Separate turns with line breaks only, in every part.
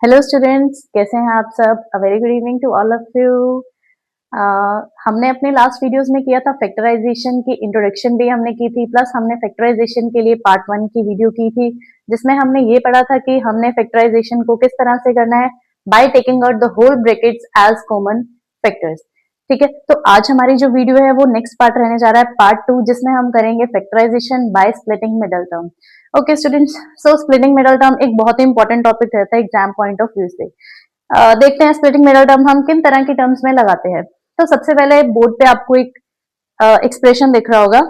Hello students, कैसे हैं आप सब। A very good evening to all of you. हमने अपने लास्ट वीडियोस में किया था फैक्टराइजेशन की इंट्रोडक्शन भी हमने की थी, प्लस हमने फैक्टराइजेशन के लिए पार्ट 1 की वीडियो की थी जिसमें हमने ये पढ़ा था कि हमने फैक्टराइजेशन को किस तरह से करना है by taking out the whole brackets as common factors. ठीक है, तो आज हमारी जो वीडियो है वो नेक्स्ट पार्ट रहने जा रहा है, पार्ट 2, जिसमें हम करेंगे factorization by splitting middle term. Okay students, so splitting middle term एक बहुत ही इंपॉर्टेंट टॉपिक रहता है एग्जाम पॉइंट ऑफ व्यू से। देखते हैं स्प्लिटिंग मिडल टर्म हम किन तरह की टर्म्स में लगाते हैं। तो सबसे पहले बोर्ड पे आपको एक एक्सप्रेशन दिख रहा होगा।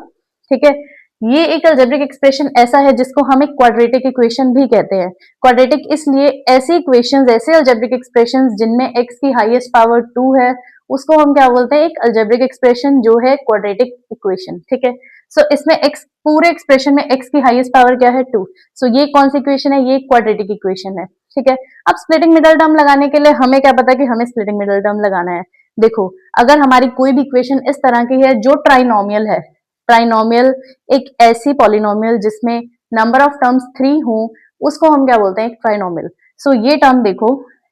ठीक है, ये एक अलजेब्रिक एक्सप्रेशन ऐसा है जिसको हम एक क्वाड्रेटिक इक्वेशन भी कहते हैं। क्वाड्रेटिक इसलिए ऐसी इक्वेशंस, ऐसे अलजेब्रिक एक्सप्रेशंस जिनमें x की हाईएस्ट पावर 2 है, उसको हम क्या बोलते हैं, एक अलजेब्रिक एक्सप्रेशन जो है क्वाड्रेटिक इक्वेशन। ठीक है, सो इसमें x, पूरे एक्सप्रेशन में x की हाईएस्ट पावर क्या है, 2। सो ये कौन सी इक्वेशन है, ये क्वाड्रेटिक इक्वेशन है। ठीक है, अब स्प्लिटिंग मिडल टर्म लगाने के लिए हमें क्या पता कि हमें स्प्लिटिंग मिडल टर्म लगाना है। देखो, अगर हमारी कोई भी इक्वेशन इस तरह की है जो ट्राइनोमियल है, ट्राइनोमियल एक ऐसी पॉलिनोमियल जिसमें नंबर ऑफ टर्म्स 3 हो, उसको हम क्या बोलते हैं, एक ट्राइनोमियल। सो ये टर्म देखो,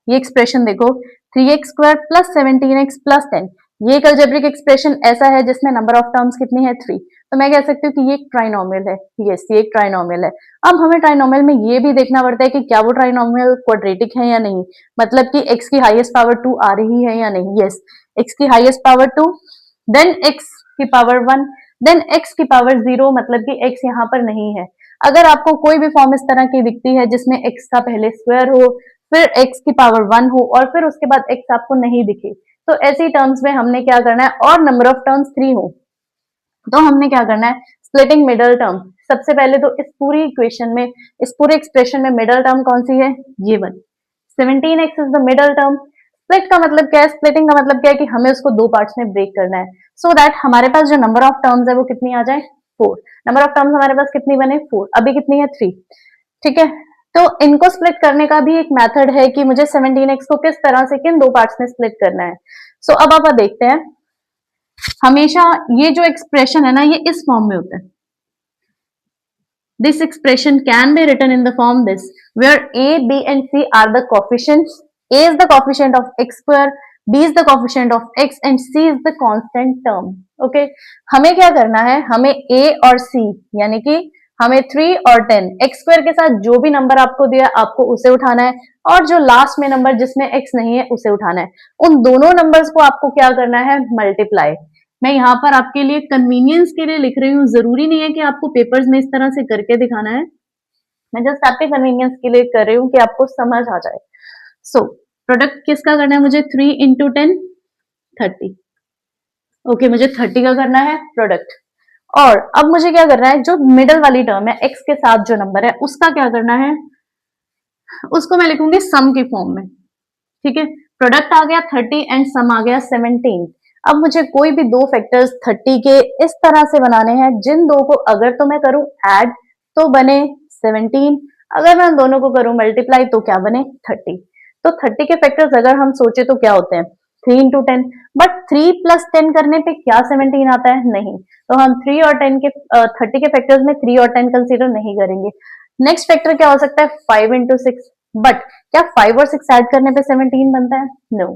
ये एक्सप्रेशन देखो, 3x² प्लस 17x प्लस 10, ये एक अलजेब्रिक एक्सप्रेशन ऐसा है जिसमें नंबर ऑफ टर्म्स कितनी है, 3। तो मैं कह सकती हूँ कि ये एक ट्राइनोमियल है। यस, ये एक ट्राइनोमियल है। अब हमें ट्राइनोमियल में ये भी देखना पड़ता है कि क्या वो ट्राइनोमियल क्वाड्रेटिक है या नहीं, मतलब कि x की हाईएस्ट पावर 2 आ रही है या नहीं। यस, x की हाईएस्ट पावर 2, देन x की पावर 1, देन x की पावर 0, मतलब कि x यहाँ पर नहीं है। अगर आपको कोई भी फॉर्म इस तरह की दिखती है जिसमें x का पहले स्क्वायर हो, फिर x की पावर 1 हो और फिर उसके बाद x आपको नहीं दिखे, तो ऐसी टर्म्स में हमने क्या करना है, और नंबर ऑफ टर्म्स 3 हो, तो हमने क्या करना है, स्प्लिटिंग मिडल टर्म। सबसे पहले तो इस पूरी इक्वेशन में, इस पूरे एक्सप्रेशन में मिडल टर्म कौन सी है, ये वाली 17x is the middle term. Split का मतलब क्या है, स्प्लिटिंग का मतलब क्या है कि हमें उसको दो पार्ट्स में ब्रेक करना है, सो दैट हमारे पास जो नंबर ऑफ टर्म्स है वो कितनी आ जाए, 4। नंबर ऑफ टर्म्स हमारे पास कितनी बने, 4। अभी कितनी है, 3। ठीक है, तो इनको स्प्लिट करने का भी एक मेथड है कि मुझे 17x को किस तरह से किन दो पार्ट्स में स्प्लिट करना है। सो अब आप देखते हैं, हमेशा ये जो एक्सप्रेशन है ना, ये इस फॉर्म में होता है। This expression can be written in the form this, where a, b and c are the coefficients. A is the coefficient of x square, b is the coefficient of x and c is the constant term. Okay, हमें क्या करना है, हमें a और c यानी कि हमें 3 और 10 x स्क्वायर के साथ जो भी नंबर आपको दिया आपको उसे उठाना है, और जो लास्ट में नंबर जिसमें x नहीं है उसे उठाना है। उन दोनों नंबर्स को आपको क्या करना है, मल्टीप्लाई। मैं यहाँ पर आपके लिए कन्वीनियंस के लिए लिख रही हूँ, जरूरी नहीं है कि आपको पेपर्स में इस तरह से करके दिखाना है। मैं जस्ट आपके कन्वीनियंस के लिए कर रही हूँ कि आपको समझ आ जाए। सो प्रोडक्ट किसका करना है मुझे, 3 इंटू 10 30। ओके, मुझे 30 का करना है प्रोडक्ट। और अब मुझे क्या करना है, जो मिडल वाली टर्म है x के साथ जो नंबर है उसका क्या करना है, उसको मैं लिखूंगी सम की फॉर्म में। ठीक है, प्रोडक्ट आ गया 30 एंड सम आ गया 17। अब मुझे कोई भी दो फैक्टर्स 30 के इस तरह से बनाने हैं जिन दो को अगर तो मैं करूं ऐड तो बने 17, अगर मैं दोनों को करूं मल्टीप्लाई तो क्या बने, 30। तो 30 के फैक्टर्स अगर हम सोचे तो क्या होते हैं, 3 इंटू 10, बट 3 प्लस 10 करने पे क्या 17 आता है, नहीं। तो हम 3 और 10 के 30 के फैक्टर्स में 3 और 10 कंसीडर नहीं करेंगे। नेक्स्ट फैक्टर क्या हो सकता है, 5 इंटू 6, बट क्या 5 और 6 ऐड करने पे 17 बनता है, no.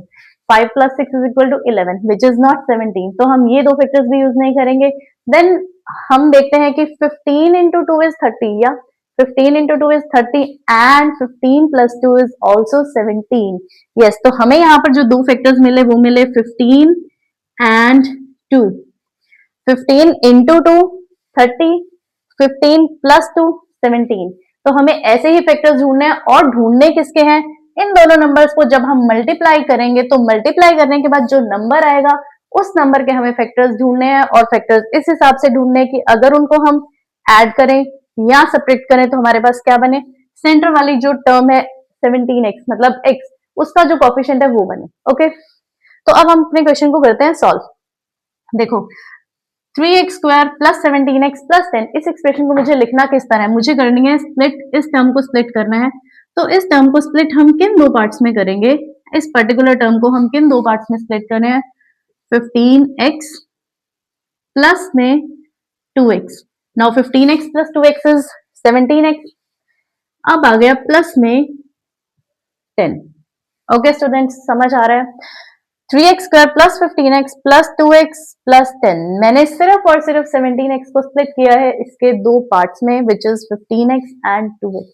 5 plus 6 is equal to 11 which is not 17, तो हम ये दो फैक्टर्स भी यूज नहीं करेंगे। देन हम देखते हैं कि 15 इंटू 2 इज 30, या 15 into 2 is 30 and 15 plus 2 is also 17। Yes, तो हमें यहाँ पर जो दो फैक्टर्स मिले वो मिले 15 एंड 2। 15 into 2 30, 15 plus 2 17। तो हमें ऐसे ही फैक्टर्स ढूंढने हैं, और ढूंढने किसके हैं, इन दोनों नंबर्स को जब हम मल्टीप्लाई करेंगे तो मल्टीप्लाई करने के बाद जो नंबर आएगा उस नंबर के हमें फैक्टर्स ढूंढने हैं, और फैक्टर्स इस हिसाब से ढूंढने की अगर उनको हम ऐड करें या सब्ट्रैक्ट करें तो हमारे पास क्या बने, सेंटर वाली जो टर्म है 17x मतलब x, उसका जो कोफिशिएंट है वो बने। ओके, तो अब हम अपने क्वेश्चन को करते हैं सॉल्व। देखो, 3x square plus 17x plus 10, इस एक्सप्रेशन को मुझे लिखना किस तरह है, मुझे करनी है स्प्लिट, इस टर्म को स्प्लिट करना है। तो इस टर्म को स्प्लिट हम किन दो पार्ट्स में करेंगे, इस पर्टिकुलर टर्म को हम किन दो पार्ट्स में स्प्लिट करें हैं, 15x प्लस में 2x। Now 15x plus 2x is 17x। अब आ गया प्लस में 10। ओके स्टूडेंट्स, समझ आ रहा है? 3x² plus 15x plus 2x plus 10। मैंने सिर्फ और सिर्फ 17x को स्प्लिट किया है इसके दो पार्ट्स में, which is 15x and 2x।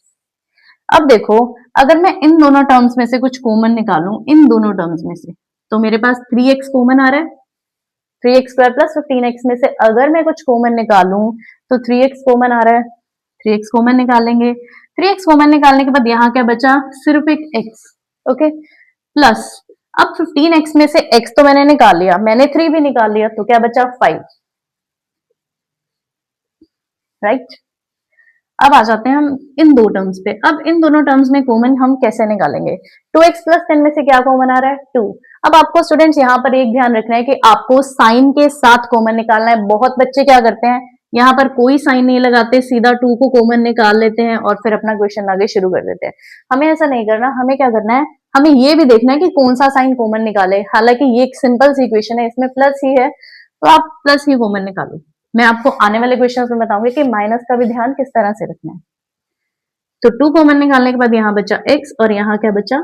अब देखो, अगर मैं इन दोनों टर्म्स में से कुछ कॉमन निकालूं, इन दोनों टर्म्स में से, तो मेरे पास 3x कॉमन आ रहा है। 3x² प्लस 15x में से अगर मैं कुछ कॉमन निकालूं तो 3x कॉमन आ रहा है। 3x कॉमन निकालेंगे। 3x कॉमन निकालने के बाद यहाँ क्या बचा? सिर्फ एक x। ओके, प्लस अब 15x में से x तो मैंने निकाल लिया, मैंने 3 भी निकाल लिया, तो क्या बचा? 5। राइट। अब आ जाते हैं हम इन दो टर्म्स पे। अब इन दोनों टर्म्स में कॉमन हम कैसे निकालेंगे? 2x प्लस 10 में से क्या कॉमन आ रहा है? 2। अब आपको स्टूडेंट्स यहाँ पर एक ध्यान रखना है कि आपको साइन के साथ कॉमन निकालना है। बहुत बच्चे क्या करते हैं, यहाँ पर कोई साइन नहीं लगाते, सीधा 2 को कॉमन निकाल लेते हैं और फिर अपना क्वेश्चन आगे शुरू कर देते हैं। हमें ऐसा नहीं करना, हमें क्या करना है, हमें ये भी देखना है कि कौन सा साइन कॉमन निकाले। हालांकि ये एक सिंपल सी इक्वेशन है, इसमें प्लस ही है, तो आप प्लस ही कॉमन निकालो। मैं आपको आने वाले क्वेश्चंस में बताऊंगी कि माइनस का भी ध्यान किस तरह से रखना है। तो 2 कॉमन निकालने के बाद यहाँ बचा x और यहाँ क्या बचा?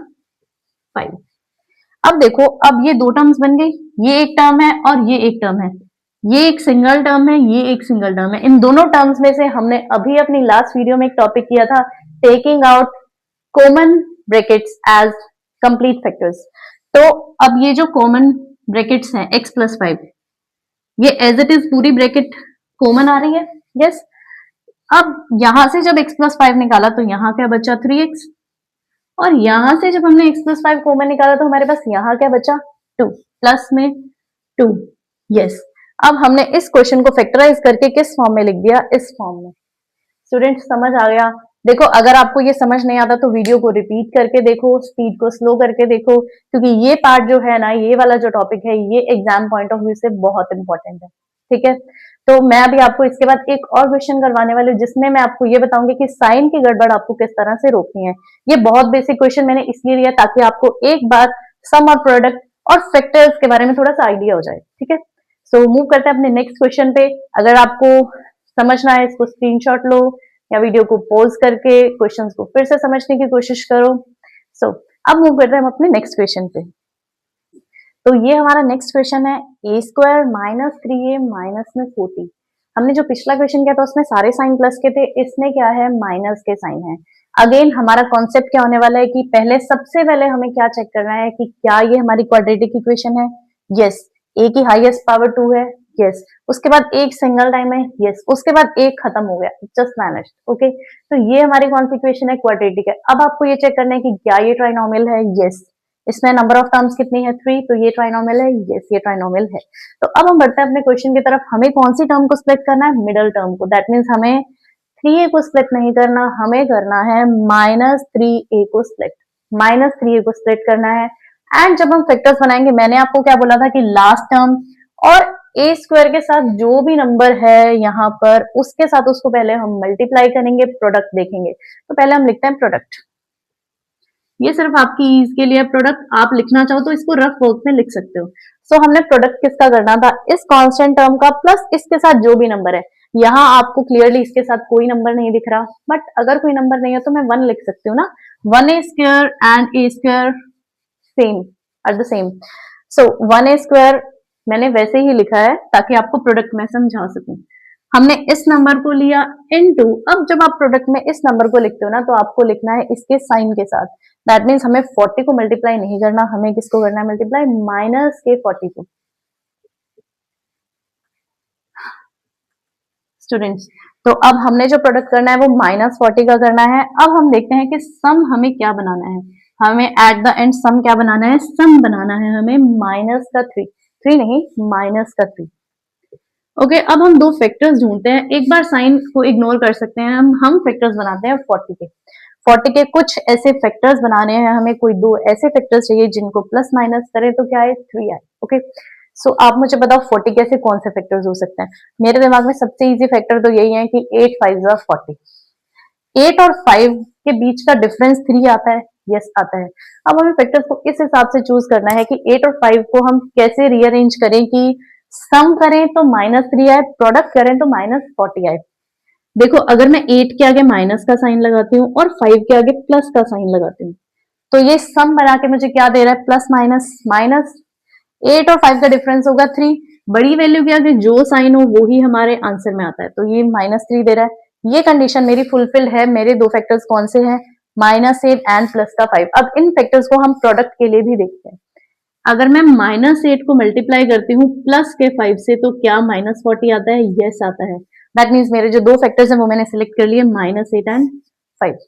5। अब देखो, अब ये दो टर्म्स बन गई, ये एक टर्म है और ये एक टर्म है, ये एक सिंगल टर्म है, ये एक सिंगल टर्म है। इन दोनों टर्म्स में से हमने अभी अपनी लास्ट वीडियो में एक टॉपिक किया था, taking out common brackets as complete factors. तो अब ये जो कॉमन ब्रैकेट्स हैं x प्लस 5, ये एज इट इज पूरी ब्रैकेट कॉमन आ रही है। यस। अब यहां से जब x प्लस 5 निकाला तो यहाँ क्या बचा? 3x। और यहां से जब हमने x प्लस 5 कॉमन निकाला तो हमारे पास यहाँ क्या बचा? 2 प्लस में 2। यस। अब हमने इस क्वेश्चन को फैक्टराइज करके किस फॉर्म में लिख दिया? इस फॉर्म में। स्टूडेंट समझ आ गया? देखो, अगर आपको ये समझ नहीं आता तो वीडियो को रिपीट करके देखो, स्पीड को स्लो करके देखो, क्योंकि ये पार्ट जो है ना, ये वाला जो टॉपिक है, ये एग्जाम पॉइंट ऑफ व्यू से बहुत इंपॉर्टेंट है। ठीक है, तो मैं अभी आपको इसके बाद एक और क्वेश्चन करवाने वाली हूँ, जिसमें मैं आपको ये बताऊंगी कि साइन की गड़बड़ आपको किस तरह से रोकनी है। ये बहुत बेसिक क्वेश्चन मैंने इसलिए लिया ताकि आपको एक बार सम और प्रोडक्ट और फैक्टर्स के बारे में थोड़ा सा आइडिया हो जाए। ठीक है, सो मूव करते हैं अपने नेक्स्ट क्वेश्चन पे। अगर आपको समझना है, इसको स्क्रीनशॉट लो या वीडियो को पॉज करके क्वेश्चंस को फिर से समझने की कोशिश करो। सो अब मूव करते हैं हम अपने नेक्स्ट क्वेश्चन पे। तो ये हमारा नेक्स्ट क्वेश्चन है, a² माइनस 3a माइनस में 40। हमने जो पिछला क्वेश्चन किया था उसमें सारे साइन प्लस के थे, इसमें क्या है? माइनस के साइन है। अगेन हमारा कॉन्सेप्ट क्या होने वाला है कि पहले सबसे पहले हमें क्या चेक करना है कि क्या ये हमारी क्वाड्रेटिक इक्वेशन है? यस। a की हाईएस्ट पावर 2 है। यस। उसके बाद एक सिंगल टाइम है। यस। उसके बाद एक खत्म हो गया, जस्ट वैनिश्ड। ओके, तो ये हमारी कौन सी इक्वेशन है? क्वाड्रेटिक है। अब आपको ये चेक करना है कि क्या ये ट्राइनोमियल है? यस। इसमें नंबर ऑफ टर्म्स कितनी है? 3, तो ये ट्राइनोमियल है। यस, ये ट्राइनोमियल है। तो अब हम बढ़ते हैं अपने क्वेश्चन की तरफ। हमें कौन सी टर्म को स्प्लिट करना है? मिडल टर्म को। दैट मीन्स हमें 3a को स्प्लिट नहीं करना, हमें करना है माइनस 3a को स्प्लिट। माइनस 3a को स्प्लिट करना है। एंड जब हम फैक्टर्स बनाएंगे, मैंने आपको क्या बोला था कि लास्ट टर्म और a² के साथ जो भी नंबर है यहाँ पर, उसके साथ उसको पहले हम मल्टीप्लाई करेंगे, प्रोडक्ट देखेंगे। तो पहले हम लिखते हैं प्रोडक्ट। ये सिर्फ आपकी ईज के लिए प्रोडक्ट, आप लिखना चाहो तो इसको रफ वर्क में लिख सकते हो। सो हमने प्रोडक्ट किसका करना था? इस कांस्टेंट टर्म का प्लस इसके साथ जो भी नंबर है। यहाँ आपको क्लियरली इसके साथ कोई नंबर नहीं दिख रहा, बट अगर कोई नंबर नहीं है तो मैं 1 लिख सकती हूँ ना। 1a² and a² same are the same. So 1a² मैंने वैसे ही लिखा है ताकि आपको प्रोडक्ट में समझा सकूं। हमने इस नंबर को लिया इनटू, अब जब आप प्रोडक्ट में इस नंबर को लिखते हो ना, तो आपको लिखना है इसके साइन के साथ। दैट मीन्स हमें 40 को मल्टीप्लाई नहीं करना, हमें किसको करना है मल्टीप्लाई? माइनस के 40 को। स्टूडेंट्स, तो अब हमने जो प्रोडक्ट करना है वो -40 का करना है। अब हम देखते हैं कि सम हमें क्या बनाना है। हमें एट द एंड सम क्या बनाना है? सम बनाना है हमें माइनस का 3 नहीं, माइनस का 3। ओके, अब हम दो फैक्टर्स ढूंढते हैं। एक बार साइन को इग्नोर कर सकते हैं, हम फैक्टर्स बनाते हैं 40 के। 40 के कुछ ऐसे फैक्टर्स बनाने हैं हमें, कोई दो ऐसे फैक्टर्स चाहिए जिनको प्लस माइनस करें तो क्या है? 3 आए। ओके, सो आप मुझे बताओ 40 के ऐसे कौन से फैक्टर्स हो सकते हैं? मेरे दिमाग में सबसे इजी फैक्टर तो यही है कि 8 5 जा 40। 8 और 5 के बीच का डिफरेंस 3 आता है। यस, आता है। अब हमें फैक्टर्स को इस हिसाब से चूज करना है कि 8 और 5 को हम कैसे रीअरेंज करें कि सम करें तो -3 आए, प्रोडक्ट करें तो -40 आए। देखो, अगर मैं 8 के आगे माइनस का साइन लगाती हूँ और 5 के आगे प्लस का साइन लगाती हूँ, तो ये सम बना के मुझे क्या दे रहा है, प्लस माइनस माइनस, 8 और 5 का डिफरेंस होगा 3, बड़ी वैल्यू क्या कि जो साइन हो वो ही हमारे आंसर में आता है, तो ये -3 दे रहा है। ये कंडीशन मेरी फुलफिल है। मेरे दो फैक्टर्स कौन से हैं, -8 एंड प्लस का 5। अब इन फैक्टर्स को हम प्रोडक्ट के लिए भी देखते हैं। अगर मैं -8 को मल्टीप्लाई करती हूँ प्लस के 5 से तो क्या -40 आता है, यस आता है। दैट मीन्स मेरे जो दो फैक्टर्स हैं वो मैंने सिलेक्ट कर लिए, -8 एंड 5।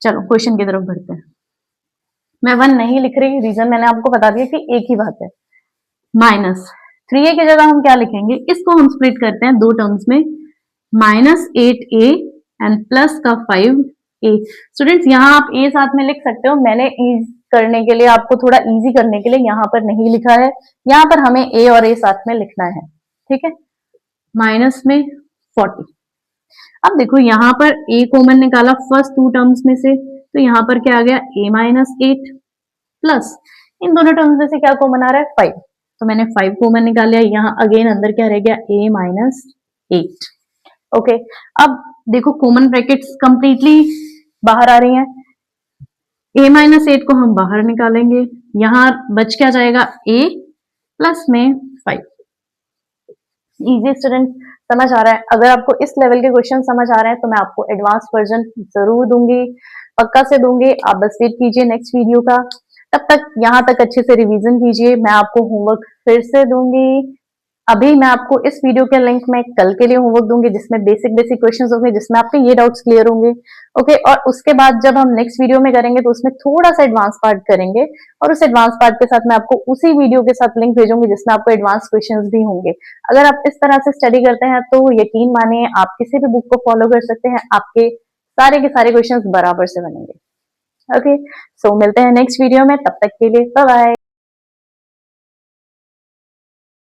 चलो क्वेश्चन की तरफ बढ़ते हैं। मैं 1 नहीं लिख रही, रीजन मैंने आपको बता दिया कि एक ही बात है। -3a की जगह हम क्या लिखेंगे, इसको हम स्प्लिट करते हैं दो टर्म्स में, -8a एंड प्लस का 5a। स्टूडेंट्स यहाँ आप a साथ में लिख सकते हो, मैंने इज करने के लिए, आपको थोड़ा इजी करने के लिए यहाँ पर नहीं लिखा है। यहाँ पर हमें a और a साथ में लिखना है, ठीक है। माइनस में 40। अब देखो यहाँ पर a कॉमन निकाला फर्स्ट टू टर्म्स में से, तो यहाँ पर क्या आ गया, a-8 प्लस इन दोनों टर्म्स में से क्या कॉमन आ रहा है, 5, तो मैंने 5 कॉमन निकाल लिया। यहाँ अगेन अंदर क्या रह गया, a-8। ओके, अब देखो कॉमन ब्रैकेट्स कंप्लीटली बाहर आ रही हैं, a-8 को हम बाहर निकालेंगे, यहाँ बच क्या जाएगा, a प्लस में 5। इजी स्टूडेंट, समझ आ रहा है? अगर आपको इस लेवल के क्वेश्चन समझ आ रहे हैं तो मैं आपको एडवांस वर्जन जरूर दूंगी, पक्का से दूंगी। आप बस वेट कीजिए नेक्स्ट वीडियो का। तब तक यहाँ तक अच्छे से रिवीजन कीजिए, मैं आपको होमवर्क फिर से दूंगी। अभी मैं आपको इस वीडियो के लिंक में कल के लिए होमवर्क दूंगी, जिसमें बेसिक बेसिक क्वेश्चंस होंगे, जिसमें आपके ये डाउट्स क्लियर होंगे। ओके, और उसके बाद जब हम नेक्स्ट वीडियो में करेंगे तो उसमें थोड़ा सा एडवांस पार्ट करेंगे, और उस एडवांस पार्ट के साथ मैं आपको उसी वीडियो के साथ लिंक भेजूंगी जिसमें आपको एडवांस क्वेश्चंस भी होंगे। अगर आप इस तरह से स्टडी करते हैं तो यकीन मानिए आप किसी भी बुक को फॉलो कर सकते हैं, आपके सारे के सारे क्वेश्चंस बराबर से बनेंगे। ओके, सो मिलते हैं नेक्स्ट वीडियो में, तब तक के लिए बाय बाय।